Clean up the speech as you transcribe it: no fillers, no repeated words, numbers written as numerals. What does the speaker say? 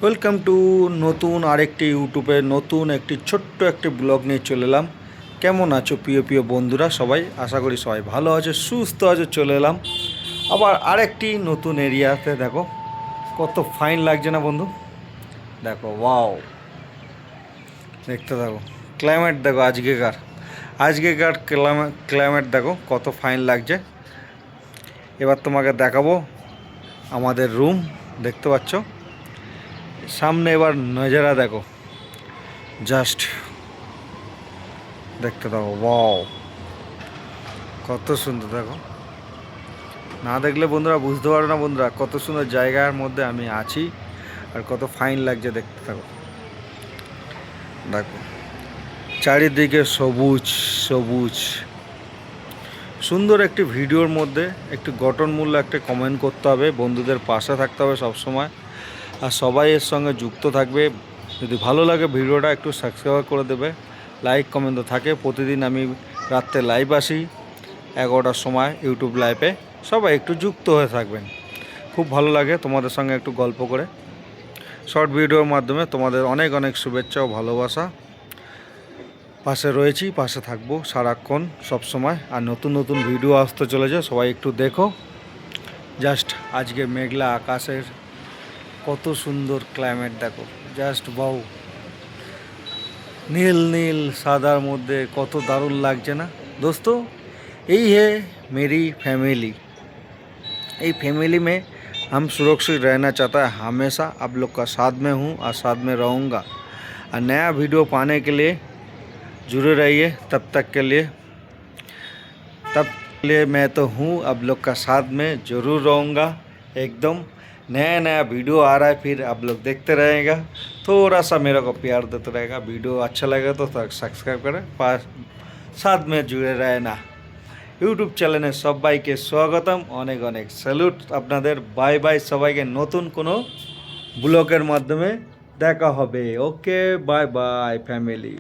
Welcome to নতুন আরেকটি ইউটিউবে নতুন একটি ছোট্ট একটি ব্লগ নিয়ে চলে এলাম। কেমন আছো প্রিয় প্রিয় বন্ধুরা? সবাই আশা করি সবাই ভালো আছে, সুস্থ আছে। চলে এলাম আবার আরেকটি নতুন এরিয়াতে। দেখো কত ফাইন লাগছে না বন্ধু? দেখো ওয়াও, দেখতে থাকো। ক্লাইমেট দেখো, আজকেকার ক্লাইমেট দেখো কত ফাইন লাগছে। এবার তোমাকে দেখাবো আমাদের রুম। দেখতে পাচ্ছ সামনে, এবার নজারা দেখো, জাস্ট দেখতে থাকো। ওয়াও, কত সুন্দর দেখো। না দেখলে বন্ধুরা বুঝতে পারো না বন্ধুরা, কত সুন্দর জায়গার মধ্যে আমি আছি আর কত ফাইন লাগছে। দেখতে থাকো, দেখো চারিদিকে সবুজ সবুজ। সুন্দর একটি ভিডিওর মধ্যে একটি গঠনমূল্য একটা কমেন্ট করতে হবে, বন্ধুদের পাশে থাকতে হবে সবসময়, আর সবাই এর সঙ্গে যুক্ত থাকবে। যদি ভালো লাগে ভিডিওটা একটু সাবস্ক্রাইব করে দেবে, লাইক কমেন্ট তো থাকে। প্রতিদিন আমি রাত্রে লাইভ আসি 11টার সময় ইউটিউব লাইভে, সবাই একটু যুক্ত হয়ে থাকবেন। খুব ভালো লাগে তোমাদের সঙ্গে একটু গল্প করে, শর্ট ভিডিওর মাধ্যমে। তোমাদের অনেক অনেক শুভেচ্ছা ও ভালোবাসা। পাশে রয়েছি, পাশে থাকবো সারাক্ষণ সব সময়। আর নতুন নতুন ভিডিও আসতে চলেছে, সবাই একটু দেখো। জাস্ট আজকে মেঘলা আকাশের কত সুন্দর ক্লাইমেট দেখো, জাস্ট বাউ। নীল নীল সাদার মধ্যে কত দারুণ লাগছে না दोस्तों? यही है मेरी फैमिली। ये फैमिली में हम सुरक्षित रहना चाहता है। हमेशा आप लोग का साथ में हूँ और साथ में रहूँगा। और नया वीडियो पाने के लिए जुड़े रहिए। तब के लिए मैं तो हूँ आप लोग का साथ में ज़रूर रहूँगा। एकदम नया नया वीडियो आ रहा है, फिर आप लोग देखते रहेगा। थोड़ा सा मेरे को प्यार देते रहेगा। वीडियो अच्छा लगेगा तो सब्सक्राइब करें, साथ में जुड़े रहना। ইউটিউব চ্যানেলে সবাইকে স্বাগতম, অনেক অনেক স্যালুট আপনাদের। বাই বাই সবাইকে। নতুন কোনো ব্লগের মাধ্যমে দেখা হবে। ওকে, বাই বাই ফ্যামিলি।